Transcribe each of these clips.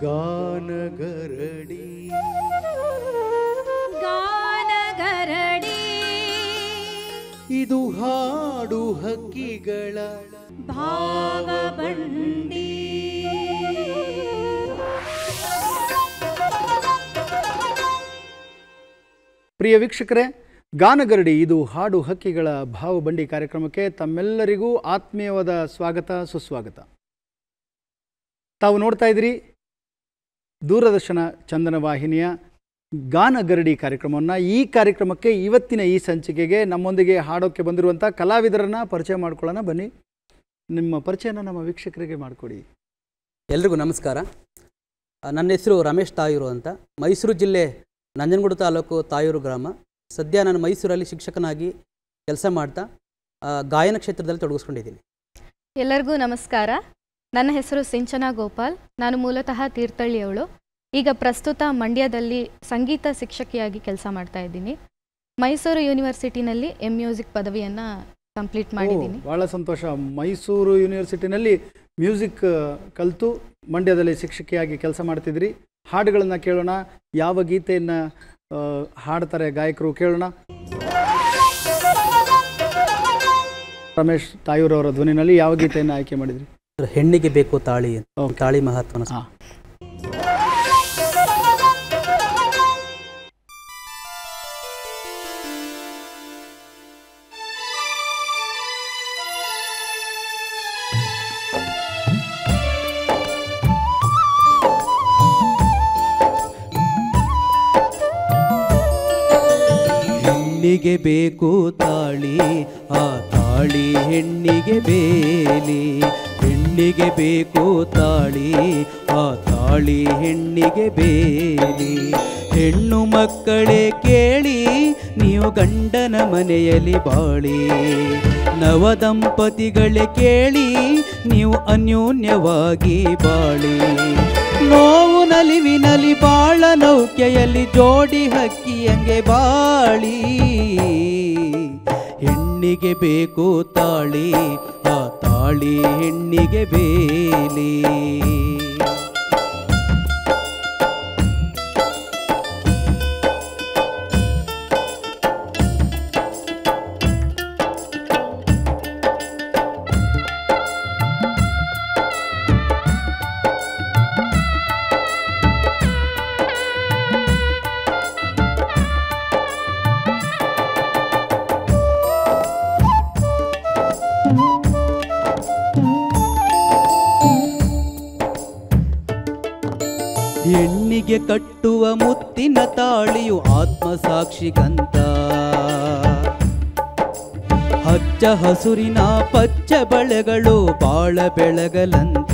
ಗಾನಗರಡಿ ಗಾನಗರಡಿ ಇದು ಹಾಡು ಹಕ್ಕಿಗಳ ಭಾವಬಂಡಿ. ಪ್ರಿಯ ವೀಕ್ಷಕರೇ, ಗಾನಗರಡಿ ಇದು ಹಾಡು ಹಕ್ಕಿಗಳ ಭಾವಬಂಡಿ ಕಾರ್ಯಕ್ರಮಕ್ಕೆ ತಮ್ಮೆಲ್ಲರಿಗೂ ಆತ್ಮೀಯವಾದ ಸ್ವಾಗತ ಸುಸ್ವಾಗತ. ತಾವು ನೋಡ್ತಾ ಇದ್ದೀರಿ ದೂರದರ್ಶನ ಚಂದನ ವಾಹಿನಿಯ ಗಾನಗರಡಿ ಕಾರ್ಯಕ್ರಮವನ್ನು. ಈ ಕಾರ್ಯಕ್ರಮಕ್ಕೆ ಇವತ್ತಿನ ಈ ಸಂಚಿಕೆಗೆ ನಮ್ಮೊಂದಿಗೆ ಹಾಡೋಕ್ಕೆ ಬಂದಿರುವಂಥ ಕಲಾವಿದರನ್ನು ಪರಿಚಯ ಮಾಡ್ಕೊಳ್ಳೋಣ. ಬನ್ನಿ, ನಿಮ್ಮ ಪರಿಚಯನ ನಮ್ಮ ವೀಕ್ಷಕರಿಗೆ ಮಾಡಿಕೊಡಿ. ಎಲ್ರಿಗೂ ನಮಸ್ಕಾರ. ನನ್ನ ಹೆಸರು ರಮೇಶ್ ತಾಯೂರು ಅಂತ. ಮೈಸೂರು ಜಿಲ್ಲೆ ನಂಜನಗೂಡು ತಾಲೂಕು ತಾಯೂರು ಗ್ರಾಮ. ಸದ್ಯ ನಾನು ಮೈಸೂರಲ್ಲಿ ಶಿಕ್ಷಕನಾಗಿ ಕೆಲಸ ಮಾಡ್ತಾ ಗಾಯನ ಕ್ಷೇತ್ರದಲ್ಲಿ ತೊಡಗಿಸ್ಕೊಂಡಿದ್ದೀನಿ. ಎಲ್ಲರಿಗೂ ನಮಸ್ಕಾರ. ನನ್ನ ಹೆಸರು ಸಿಂಚನಾ ಗೋಪಾಲ್. ನಾನು ಮೂಲತಃ ತೀರ್ಥಹಳ್ಳಿಯವಳು. ಈಗ ಪ್ರಸ್ತುತ ಮಂಡ್ಯದಲ್ಲಿ ಸಂಗೀತ ಶಿಕ್ಷಕಿಯಾಗಿ ಕೆಲಸ ಮಾಡ್ತಾ ಇದ್ದೀನಿ. ಮೈಸೂರು ಯೂನಿವರ್ಸಿಟಿನಲ್ಲಿ ಮ್ಯೂಸಿಕ್ ಪದವಿಯನ್ನು ಕಂಪ್ಲೀಟ್ ಮಾಡಿದ್ದೀನಿ. ಭಾಳ ಸಂತೋಷ. ಮೈಸೂರು ಯೂನಿವರ್ಸಿಟಿನಲ್ಲಿ ಮ್ಯೂಸಿಕ್ ಕಲಿತು ಮಂಡ್ಯದಲ್ಲಿ ಶಿಕ್ಷಕಿಯಾಗಿ ಕೆಲಸ ಮಾಡ್ತಿದ್ರಿ. ಹಾಡುಗಳನ್ನು ಕೇಳೋಣ. ಯಾವ ಗೀತೆಯನ್ನು ಹಾಡ್ತಾರೆ ಗಾಯಕರು ಕೇಳೋಣ. ರಮೇಶ್ ತಾಯೂರವರ ಧ್ವನಿನಲ್ಲಿ ಯಾವ ಗೀತೆಯನ್ನು ಆಯ್ಕೆ ಮಾಡಿದ್ರಿ? ಹೆಣ್ಣಿಗೆ ಬೇಕು ತಾಳಿ, ತಾಳಿ ಮಹತ್ವನ. ಹೆಣ್ಣಿಗೆ ಬೇಕು ತಾಳಿ, ಆ ತಾಳಿ ಹೆಣ್ಣಿಗೆ ಬೇಲಿ. ಹೆಣ್ಣಿಗೆ ಬೇಕು ತಾಳಿ, ಆ ತಾಳಿ ಹೆಣ್ಣಿಗೆ ಬೇಲಿ. ಹೆಣ್ಣು ಮಕ್ಕಳೇ ಕೇಳಿ, ನೀವು ಗಂಡನ ಮನೆಯಲ್ಲಿ ಬಾಳಿ. ನವದಂಪತಿಗಳೇ ಕೇಳಿ, ನೀವು ಅನ್ಯೋನ್ಯವಾಗಿ ಬಾಳಿ. ನೋವು ನಲಿವಿನಲಿ ಬಾಳ ನೌಕೆಯಲ್ಲಿ ಜೋಡಿ ಹಕ್ಕಿಯಂಗೆ ಬಾಳಿ. ಹೆಣ್ಣಿಗೆ ಬೇಕು ತಾಳಿ, ಆ ತಾಳಿ ಹೆಣ್ಣಿಗೆ ಬೇಲಿ. ಹೆಣ್ಣಿಗೆ ಕಟ್ಟುವ ಮುತ್ತಿನ ತಾಳಿಯು ಆತ್ಮಸಾಕ್ಷಿಗಂತ. ಹಚ್ಚ ಹಸುರಿನ ಪಚ್ಚ ಬಳೆಗಳು ಬಾಳ ಬೆಳಗಲಂತ.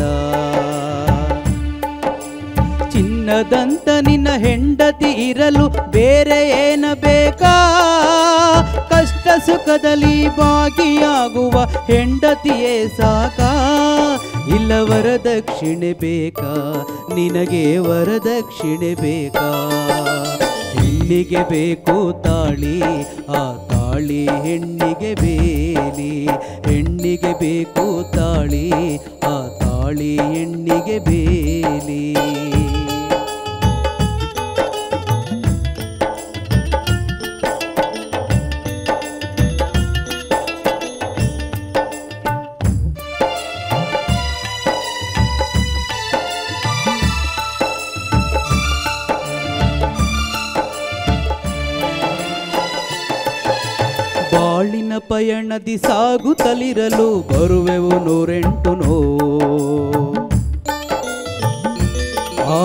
ಚಿನ್ನದಂತ ನಿನ್ನ ಹೆಂಡತಿ ಇರಲು ಬೇರೆ ಏನ ಬೇಕಾ? ಕಷ್ಟ ಸುಖದಲ್ಲಿ ಭಾಗಿಯಾಗುವ ಹೆಂಡತಿಯೇ ಸಾಕಾ? ಇಲ್ಲ ವರದಕ್ಷಿಣೆ ಬೇಕಾ? ನಿನಗೆ ವರದಕ್ಷಿಣೆ ಬೇಕಾ? ಹೆಣ್ಣಿಗೆ ಬೇಕು ತಾಳಿ, ಆ ತಾಳಿ ಹೆಣ್ಣಿಗೆ ಬೇಲಿ. ಹೆಣ್ಣಿಗೆ ಬೇಕು ತಾಳಿ, ಆ ತಾಳಿ ಹೆಣ್ಣಿಗೆ ಬೇಲಿ. ಬಾಳಿನ ಪಯಣದಿ ಸಾಗುತ್ತಲಿರಲು ಬರುವೆವು 108 ಆ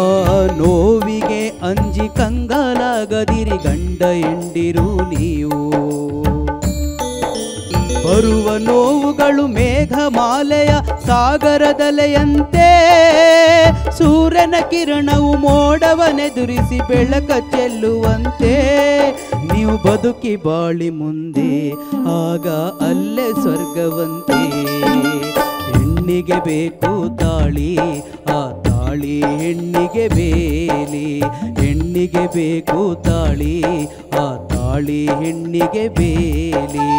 ನೋವಿಗೆ ಅಂಜಿ ಕಂಗಾಲಾಗದಿರಿ ಗಂಡ ಹೆಂಡಿರು ನೀವು. ಬರುವ ನೋವುಗಳು ಮೇಘಮಾಲೆಯ ಸಾಗರದಲೆಯಂತೆ. ಸೂರ್ಯನ ಕಿರಣವು ಮೋಡವನೆದುರಿಸಿ ಬೆಳಕ ಚೆಲ್ಲುವಂತೆ. ನೀವು ಬದುಕಿ ಬಾಳಿ ಮುಂದೆ, ಆಗ ಅಲ್ಲೇ ಸ್ವರ್ಗವಂತೆ. ಹೆಣ್ಣಿಗೆ ಬೇಕು ತಾಳಿ, ಆ ತಾಳಿ ಹೆಣ್ಣಿಗೆ ಬೇಲಿ. ಹೆಣ್ಣಿಗೆ ಬೇಕು ತಾಳಿ, ಆ ತಾಳಿ ಹೆಣ್ಣಿಗೆ ಬೇಲಿ.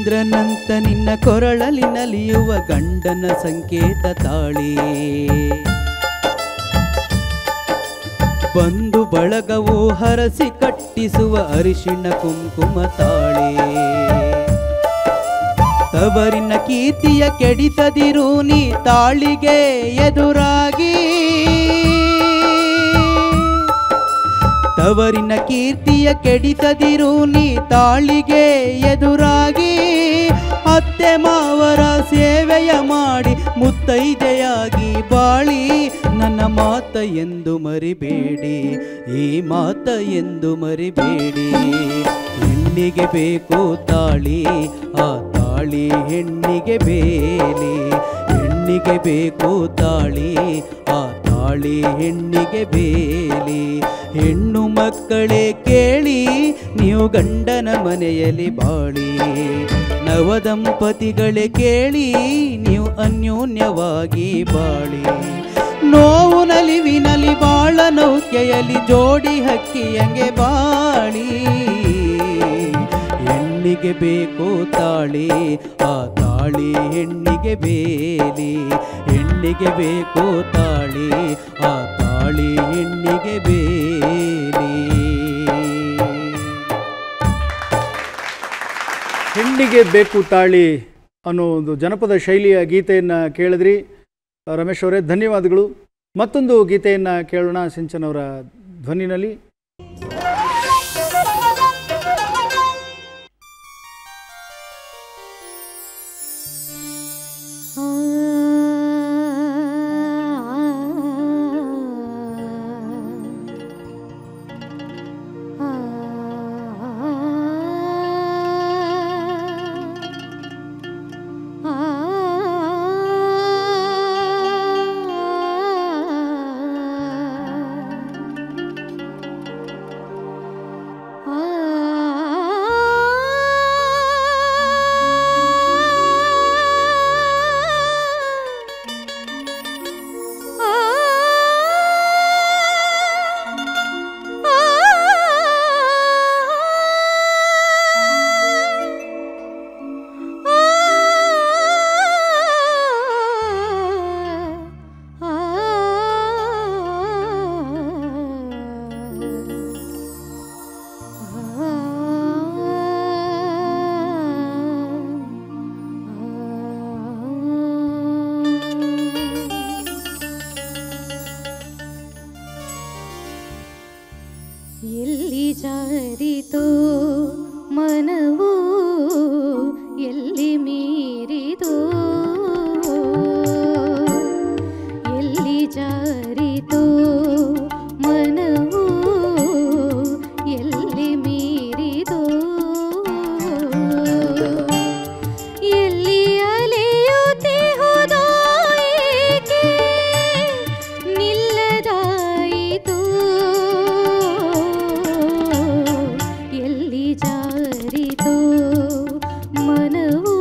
ಇಂದ್ರನಂತ ನಿನ್ನ ಕೊರಳಲಿ ನಲಿಯುವ ಗಂಡನ ಸಂಕೇತ ತಾಳಿ ಬಂಧು ಬಳಗವು ಹರಸಿ ಕಟ್ಟಿಸುವ ಅರಿಶಿಣ ಕುಂಕುಮ ತಾಳಿ ತವರಿನ ಕೀರ್ತಿಯ ಕೆಡಿಸದಿರು ನೀ ತಾಳಿಗೆ ಎದುರಾಗಿ ತವರಿನ ಕೀರ್ತಿಯ ಕೆಡಿಸದಿರು ನೀ ತಾಳಿಗೆ ಎದುರಾಗಿ ಅತ್ತೆ ಮಾವರ ಸೇವೆಯ ಮಾಡಿ ಮುತ್ತೈದೆಯಾಗಿ ಬಾಳಿ ನನ್ನ ಮಾತ ಎಂದು ಮರಿಬೇಡಿ ಈ ಮಾತ ಎಂದು ಮರಿಬೇಡಿ ಹೆಣ್ಣಿಗೆ ಬೇಕು ತಾಳಿ ಆ ತಾಳಿ ಹೆಣ್ಣಿಗೆ ಬೇಲಿ ಹೆಣ್ಣಿಗೆ ಬೇಕು ತಾಳಿ ಆ ತಾಳಿ ಹೆಣ್ಣಿಗೆ ಬೇಲಿ ಹೆಣ್ಣು ಮಕ್ಕಳೇ ಕೇಳಿ ನೀವು ಗಂಡನ ಮನೆಯಲ್ಲಿ ಬಾಳಿ ನವದಂಪತಿಗಳೇ ಕೇಳಿ ನೀವು ಅನ್ಯೋನ್ಯವಾಗಿ ಬಾಳಿ ನೋವು ನಲಿವಿನಲ್ಲಿ ಬಾಳ ನೌಕೆಯಲ್ಲಿ ಜೋಡಿ ಹಕ್ಕಿಯಂಗೆ ಬಾಳಿ ಹೆಣ್ಣಿಗೆ ಬೇಕು ತಾಳಿ ಆ ತಾಳಿ ಹೆಣ್ಣಿಗೆ ಬೇಲಿ ಹೆಣ್ಣಿಗೆ ಬೇಕು ತಾಳಿ ಆ ತಾಳಿ ಹೆಣ್ಣಿಗೆ ಬೇಲಿ ಹೆಣ್ಣಿಗೆ ಬೇಕು ತಾಳಿ ಅನ್ನೋ ಒಂದು ಜನಪದ ಶೈಲಿಯ ಗೀತೆಯನ್ನು ಕೇಳಿದ್ರಿ ರಮೇಶ್ ಅವರೇ, ಧನ್ಯವಾದಗಳು. ಮತ್ತೊಂದು ಗೀತೆಯನ್ನು ಕೇಳೋಣ ಸಿಂಚನ್ ಅವರ ಧ್ವನಿನಲ್ಲಿ. ಎಲ್ಲಿ ಜಾರಿತೋ ಮನವು ಎಲ್ಲಿ ಮೀರಿದೋ ಎಲ್ಲಿ ಜಾರಿತೋ ಮನವು ಎಲ್ಲಿ ಮೀರಿದೋ ಎಲ್ಲಿ ಅಲೆಯುತ್ತಿಹುದೋ ಏಕೆ ನಿಲ್ಲದಾಯಿತು ಎಲ್ಲಿ ಜಾರಿತೋ ಮನವು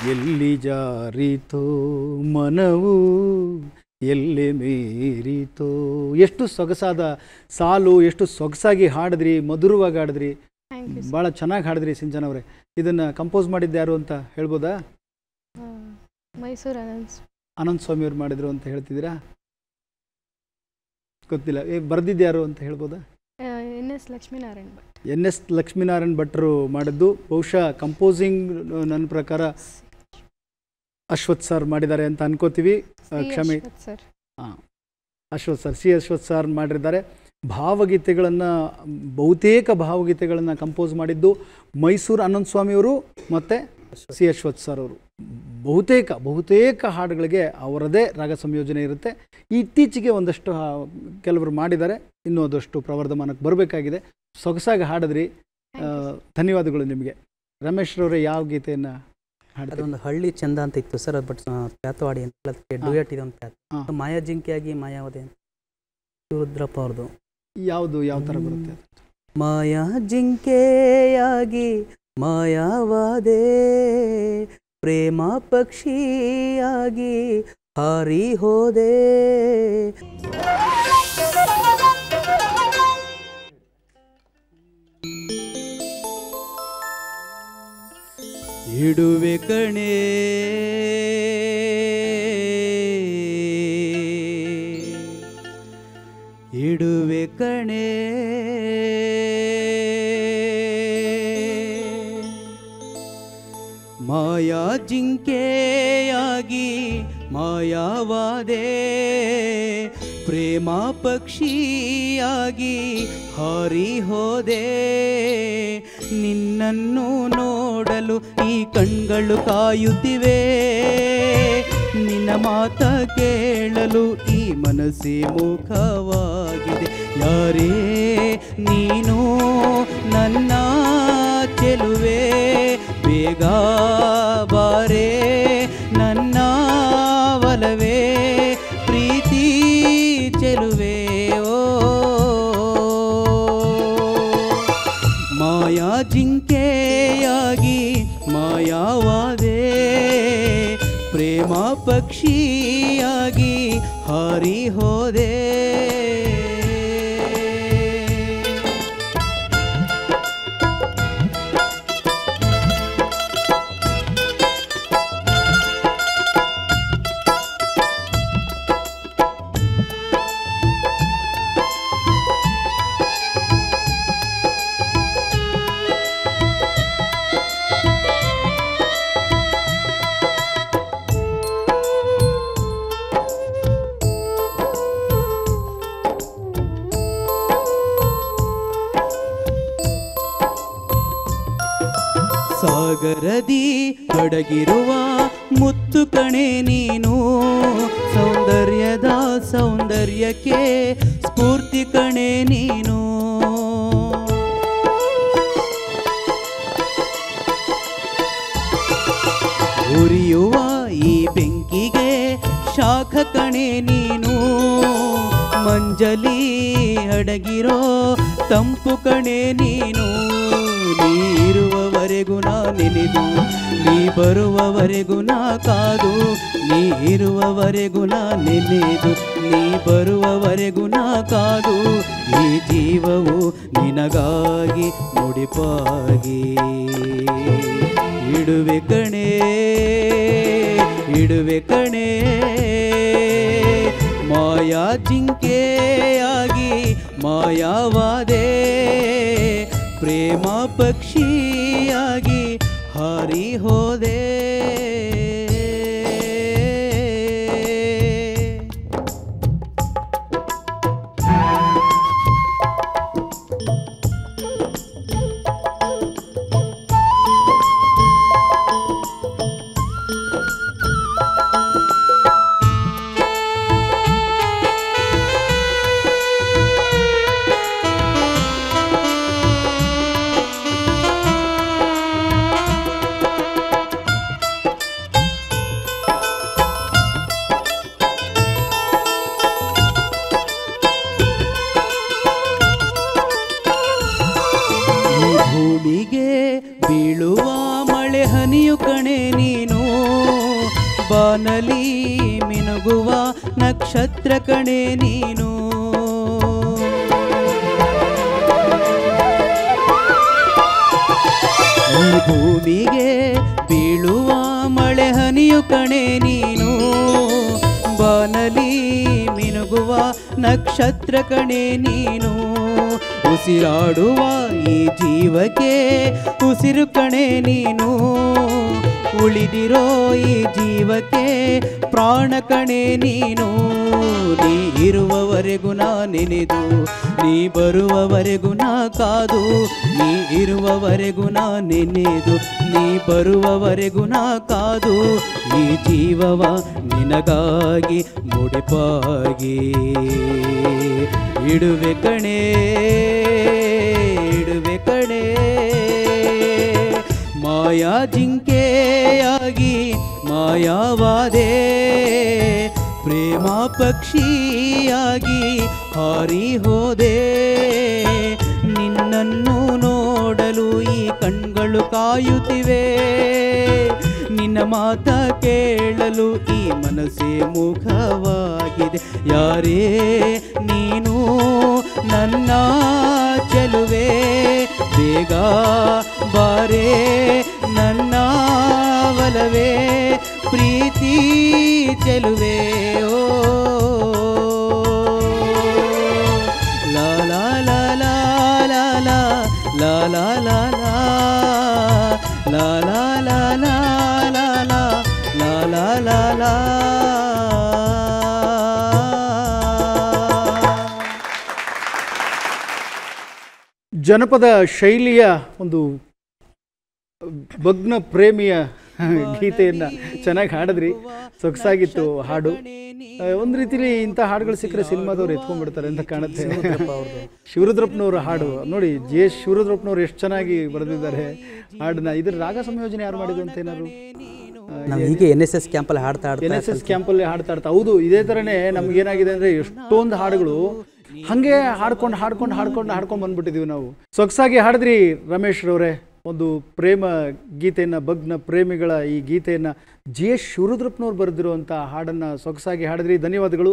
ಎಲ್ಲಿ ಜಾರಿತೋ ಮನವು ಎಲ್ಲಿ ಮೀರಿತೋ. ಎಷ್ಟು ಸೊಗಸಾದ ಸಾಲು, ಎಷ್ಟು ಸೊಗಸಾಗಿ ಹಾಡಿದ್ರಿ, ಮಧುರವಾಗಿ ಹಾಡಿದ್ರಿ, ಥ್ಯಾಂಕ್ ಯು ಭಾಳ ಚೆನ್ನಾಗಿ ಹಾಡಿದ್ರಿ ಸಿಂಚನವರೇ. ಇದನ್ನು ಕಂಪೋಸ್ ಮಾಡಿದ್ದು ಯಾರು ಅಂತ ಹೇಳ್ಬೋದಾ? ಮೈಸೂರು ಅನಂತ ಸ್ವಾಮಿಯವ್ರು ಮಾಡಿದ್ರು ಅಂತ ಹೇಳ್ತಿದ್ದೀರಾ? ಗೊತ್ತಿಲ್ಲ. ಬರೆದಿದ್ಯಾರು ಅಂತ ಹೇಳ್ಬೋದಾ? NS ಲಕ್ಷ್ಮೀನಾರಾಯಣ್ ಭಟ್. NS ಲಕ್ಷ್ಮೀನಾರಾಯಣ್ ಭಟ್ರು ಮಾಡಿದ್ದು. ಬಹುಶಃ ಕಂಪೋಸಿಂಗ್ ನನ್ನ ಪ್ರಕಾರ ಅಶ್ವಥ್ ಸರ್ ಮಾಡಿದ್ದಾರೆ ಅಂತ ಅನ್ಕೋತೀವಿ. ಕ್ಷಮೆ. ಸರ್ ಹಾಂ, Ashwath sir, C Ashwath sir ಮಾಡಿದ್ದಾರೆ. ಭಾವಗೀತೆಗಳನ್ನು, ಬಹುತೇಕ ಭಾವಗೀತೆಗಳನ್ನು ಕಂಪೋಸ್ ಮಾಡಿದ್ದು ಮೈಸೂರು ಅನಂತ ಸ್ವಾಮಿಯವರು ಮತ್ತು ಸಿ ಅಶ್ವಥ್ ಸರ್ ಅವರು. ಬಹುತೇಕ ಹಾಡುಗಳಿಗೆ ಅವರದೇ ರಾಗ ಸಂಯೋಜನೆ ಇರುತ್ತೆ. ಇತ್ತೀಚೆಗೆ ಒಂದಷ್ಟು ಕೆಲವರು ಮಾಡಿದ್ದಾರೆ, ಇನ್ನೂ ಅದಷ್ಟು ಪ್ರವರ್ಧಮಾನಕ್ಕೆ ಬರಬೇಕಾಗಿದೆ. ಸೊಗಸಾಗಿ ಹಾಡಿದ್ರಿ, ಧನ್ಯವಾದಗಳು ನಿಮಗೆ. ರಮೇಶ್ ರವರೇ, ಯಾವ ಗೀತೆಯನ್ನು ಹಾಡಿದ್ರೆ? ಅದೊಂದು ಹಳ್ಳಿ ಚಂದ ಅಂತ ಇತ್ತು ಸರ್, ಬಟ್ ಪ್ಯಾತವಾಡಿ ಅಂತ ಅದಕ್ಕೆ ಡುಯೆಟ್ ಇದೆ ಒಂದು ಪ್ಯಾತ್. ಮಾಯಾ ಜಿಂಕೆಯಾಗಿ ಮಾಯಾವದೆ ಅಂತ ರುದ್ರಪ್ಪ ಅವ್ರದ್ದು. ಯಾವ ಥರ ಬರುತ್ತೆ? ಮಾಯಾ ಜಿಂಕೆಯಾಗಿ ಮಾಯಾವಾದೆ, ಪ್ರೇಮ ಪಕ್ಷಿಯಾಗಿ ಹಾರಿ ಹೋದೆ. ಇಡುವೆ ಕಣೆ ಇಡುವೆ ಕಣೆ ಮಾಯಾ ಜಿಂಕೆಯಾಗಿ ಮಾಯಾವಾದೆ, ಪ್ರೇಮ ಪಕ್ಷಿಯಾಗಿ ಹಾರಿ ಹೋದೆ. ನಿನ್ನನ್ನು ನೋಡಲು ಈ ಕಣ್ಗಳು ಕಾಯುತ್ತಿವೆ, ನಿನ್ನ ಮಾತ ಕೇಳಲು ಈ ಮನಸ್ಸೇ ಮುಖವಾಗಿದೆ. ಯಾರೇ ನೀನು ನನ್ನ ಚೆಲುವೆ, ಬೇಗ ಬಾರೆ ನನ್ನ ಒಲವೇ, ಪ್ರೀತಿ ಚೆಲುವೆ. ಓ ಮಾಯಾ ಜಿಂಕೆಯಾಗಿ ಮಾಯಾವಾದೆ, ಪ್ರೇಮ ಪಕ್ಷಿಯಾಗಿ ಹಾರಿ ಹೋದೆ. ಸಾಗರದಿ ಅಡಗಿರುವ ಮುತ್ತು ಕಣೆ ನೀನು, ಸೌಂದರ್ಯದ ಸೌಂದರ್ಯಕ್ಕೆ ಸ್ಫೂರ್ತಿ ಕಣೆ ನೀನು. ಉರಿಯುವ ಈ ಬೆಂಕಿಗೆ ಶಾಖ ಕಣೆ ನೀನು, ಮಂಜಲಿ ಅಡಗಿರೋ ತಂಪು ಕಣೆ ನೀನು. ನೀ ಇರುವವರೆಗೂ ನಾ ನೆನೆದು, ನೀ ಬರುವವರೆಗೂ ನಾ ಕಾದು, ನೀ ಇರುವವರೆಗೂ ನಾ ನೆನೆದು, ನೀ ಬರುವವರೆಗೂ ನಾ ಕಾದು. ಈ ಜೀವವು ನಿನಗಾಗಿ ಮುಡಿಪಾಗಿ ಇಡುವೆ ಕಣೆ ಇಡುವೆ ಕಣೆ. ಮಾಯಾ ಜಿಂಕೆಯಾಗಿ ಮಾಯಾವಾದೆ, ಪ್ರೇಮ ಪಕ್ಷಿಯಾಗಿ ಹಾರಿ ಹೋದೆ. ಮಳೆ ಹನಿಯು ಕಣೆ ನೀನು, ಬಾನಲಿ ಮಿನುಗುವ ನಕ್ಷತ್ರ ಕಣೆ ನೀನು. ಈ ಭೂಮಿಗೆ ಬೀಳುವ ಮಳೆ ಹನಿಯು ಕಣೆ ನೀನು, ಬಾನಲಿ ಮಿನುಗುವ ನಕ್ಷತ್ರ ಕಣೆ ನೀನು. ಉಸಿರಾಡುವ ಈ ಜೀವಕ್ಕೆ ಉಸಿರು ಕಣೆ ನೀನು, ಉಳಿದಿರೋ ಈ ಜೀವಕ್ಕೆ ಪ್ರಾಣ ಕಣೆ ನೀನು. ನೀ ಇರುವವರೆಗೂ ನಾ ನೆನೆದು, ನೀ ಬರುವವರೆಗೂ ನಾ ಕಾದು, ನೀ ಇರುವವರೆಗೂ ನಾ ನೆನೆದು, ನೀ ಬರುವವರೆಗೂ ನಾ ಕಾದು. ಈ ಜೀವವ ನಿನಗಾಗಿ ಮುಡಿಪಾಗಿ ಇಡುವೆ ಕಣೆ, ಇಡುವೆ ಕಣೆ. ಮಾಯಾ ಜಿಂಕೆಯಾಗಿ ಮಾಯಾವಾದೆ, ಪ್ರೇಮ ಪಕ್ಷಿಯಾಗಿ ಹಾರಿ ಹೋದೆ. ನಿನ್ನನ್ನು ನೋಡಲು ಈ ಕಣ್ಗಳು ಕಾಯುತ್ತಿವೆ, ನಿನ್ನ ಮಾತ ಕೇಳಲು ಈ ಮನಸ್ಸೇ ಮುಖವಾಗಿದೆ. ಯಾರೇ ನೀನು ನನ್ನ ಚೆಲುವೆ, ಬೇಗ ಬಾರೆ ನನ್ನ ಒಲವೇ, ಪ್ರೀತಿ ಚೆಲುವೆ. ಓ ಲಾ ಲಾ ಲಾ ಲಾ ಲಾ ಲಾ ಲಾ ಲಾ ಲಾ ಲಾ ಲಾ ಲಾ ಲಾ ಲಾ ಲಾ ಲಾ ಲಾ ಲಾ. ಜನಪದ ಶೈಲಿಯ ಒಂದು ಭಗ್ನ ಪ್ರೇಮಿಯ ಗೀತೆಯನ್ನು ಚೆನ್ನಾಗಿ ಹಾಡಿದ್ರಿ, ಸೊಗಸಾಗಿತ್ತು ಹಾಡು. ಒಂದು ರೀತಿಲಿ ಇಂಥ ಹಾಡುಗಳು ಸಿಕ್ಕರೆ ಸಿನಿಮಾದವ್ರು ಎತ್ಕೊಂಡ್ಬಿಡ್ತಾರೆ ಅಂತ ಕಾಣುತ್ತೆ. ಶಿವರುದ್ರಪ್ಪನವ್ರ ಹಾಡು ನೋಡಿ, ಜೆ ಶಿವರುದ್ರಪ್ಪನವ್ರು ಎಷ್ಟು ಚೆನ್ನಾಗಿ ಬರೆದಿದ್ದಾರೆ ಹಾಡನ್ನ. ಇದ್ರ ರಾಗ ಸಂಯೋಜನೆ ಯಾರು ಮಾಡಿದ್ರು ಅಂತ ಏನಾದ್ರು? ನಾವು ಹೀಗೆ NSS ಕ್ಯಾಂಪಲ್ಲಿ ಹಾಡ್ತಾ NSS ಕ್ಯಾಂಪಲ್ಲಿ ಹಾಡ್ತಾ ಇರ್ತಾ. ಹೌದು, ಇದೇ ಥರನೇ ನಮ್ಗೇನಾಗಿದೆ ಅಂದರೆ ಎಷ್ಟೊಂದು ಹಾಡುಗಳು ಹಾಗೆ ಹಾಡ್ಕೊಂಡು ಬಂದ್ಬಿಟ್ಟಿದ್ದೀವಿ ನಾವು. ಸೊಗಸಾಗಿ ಹಾಡಿದ್ರಿ ರಮೇಶ್ ರವರೇ. ಒಂದು ಪ್ರೇಮ ಗೀತೆಯನ್ನು, ಭಗ್ನ ಪ್ರೇಮಿಗಳ ಈ ಗೀತೆಯನ್ನು ಜೆ ಶಿವರುದ್ರಪ್ಪನವ್ರು ಬರೆದಿರುವಂಥ ಹಾಡನ್ನು ಸೊಗಸಾಗಿ ಹಾಡಿದ್ರಿ. ಧನ್ಯವಾದಗಳು.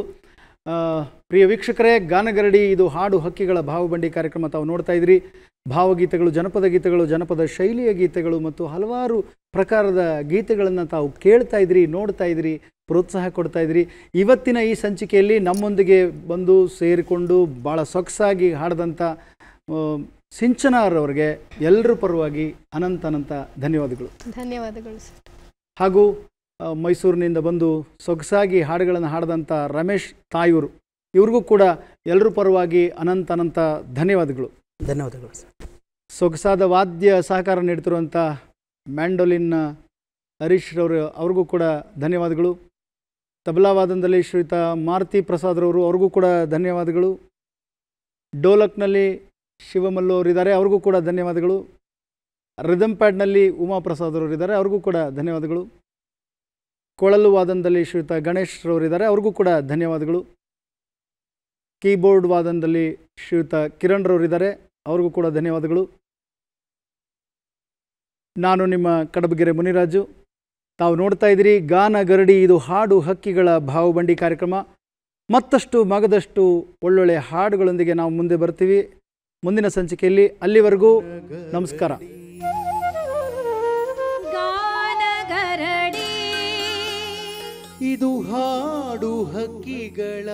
ಪ್ರಿಯ ವೀಕ್ಷಕರೇ, ಗಾನಗರಡಿ ಇದು ಹಾಡು ಹಕ್ಕಿಗಳ ಭಾವಬಂಡಿ ಕಾರ್ಯಕ್ರಮ ತಾವು ನೋಡ್ತಾ ಇದ್ರಿ. ಭಾವಗೀತೆಗಳು, ಜನಪದ ಗೀತೆಗಳು, ಜನಪದ ಶೈಲಿಯ ಗೀತೆಗಳು ಮತ್ತು ಹಲವಾರು ಪ್ರಕಾರದ ಗೀತೆಗಳನ್ನು ತಾವು ಕೇಳ್ತಾ ಇದ್ರಿ, ನೋಡ್ತಾ ಇದ್ರಿ, ಪ್ರೋತ್ಸಾಹ ಕೊಡ್ತಾ ಇದ್ರಿ. ಇವತ್ತಿನ ಈ ಸಂಚಿಕೆಯಲ್ಲಿ ನಮ್ಮೊಂದಿಗೆ ಬಂದು ಸೇರಿಕೊಂಡು ಭಾಳ ಸೊಗಸಾಗಿ ಹಾಡಿದಂಥ ಸಿಂಚನಾರವ್ರಿಗೆ ಎಲ್ಲರ ಪರವಾಗಿ ಅನಂತ ಧನ್ಯವಾದಗಳು. ಧನ್ಯವಾದಗಳು ಸರ್. ಹಾಗೂ ಮೈಸೂರಿನಿಂದ ಬಂದು ಸೊಗಸಾಗಿ ಹಾಡುಗಳನ್ನು ಹಾಡಿದಂಥ ರಮೇಶ್ ತಾಯೂರು, ಇವ್ರಿಗೂ ಕೂಡ ಎಲ್ಲರ ಪರವಾಗಿ ಅನಂತ ಧನ್ಯವಾದಗಳು. ಧನ್ಯವಾದಗಳು ಸರ್. ಸೊಗಸಾದ ವಾದ್ಯ ಸಹಕಾರ ನೀಡ್ತಿರುವಂಥ ಮ್ಯಾಂಡೋಲಿನ್ನ ಹರೀಶ್ ರವರು, ಅವ್ರಿಗೂ ಕೂಡ ಧನ್ಯವಾದಗಳು. ತಬಲಾವಾದನದಲ್ಲಿ ಶ್ರೀಯುತ ಮಾರುತಿ ಪ್ರಸಾದ್ರವರು, ಅವ್ರಿಗೂ ಕೂಡ ಧನ್ಯವಾದಗಳು. ಡೋಲಕ್ನಲ್ಲಿ ಶಿವಮಲ್ಲು ಅವರಿದ್ದಾರೆ, ಅವ್ರಿಗೂ ಕೂಡ ಧನ್ಯವಾದಗಳು. ರಿದಮ್ ಪ್ಯಾಡ್ನಲ್ಲಿ ಉಮಾಪ್ರಸಾದ್ ಅವರಿದ್ದಾರೆ, ಅವ್ರಿಗೂ ಕೂಡ ಧನ್ಯವಾದಗಳು. ಕೊಳಲು ವಾದನದಲ್ಲಿ ಶ್ರೀಯುತ ಗಣೇಶ್ ರವರಿದ್ದಾರೆ, ಅವ್ರಿಗೂ ಕೂಡ ಧನ್ಯವಾದಗಳು. ಕೀಬೋರ್ಡ್ ವಾದನದಲ್ಲಿ ಶ್ರೀಯುತ ಕಿರಣ್ ರವರಿದ್ದಾರೆ, ಅವ್ರಿಗೂ ಕೂಡ ಧನ್ಯವಾದಗಳು. ನಾನು ನಿಮ್ಮ ಕಡಬಗೆರೆ ಮುನಿರಾಜು. ತಾವು ನೋಡ್ತಾ ಇದ್ದೀರಿ ಗಾನಗರಡಿ ಇದು ಹಾಡು ಹಕ್ಕಿಗಳ ಭಾವಬಂಡಿ ಕಾರ್ಯಕ್ರಮ. ಮತ್ತಷ್ಟು ಮಗದಷ್ಟು ಒಳ್ಳೊಳ್ಳೆ ಹಾಡುಗಳೊಂದಿಗೆ ನಾವು ಮುಂದೆ ಬರ್ತೀವಿ ಮುಂದಿನ ಸಂಚಿಕೆಯಲ್ಲಿ. ಅಲ್ಲಿವರೆಗೂ ನಮಸ್ಕಾರ. ಗಾನಗರಡಿ ಇದು ಹಾಡು ಹಕ್ಕಿಗಳ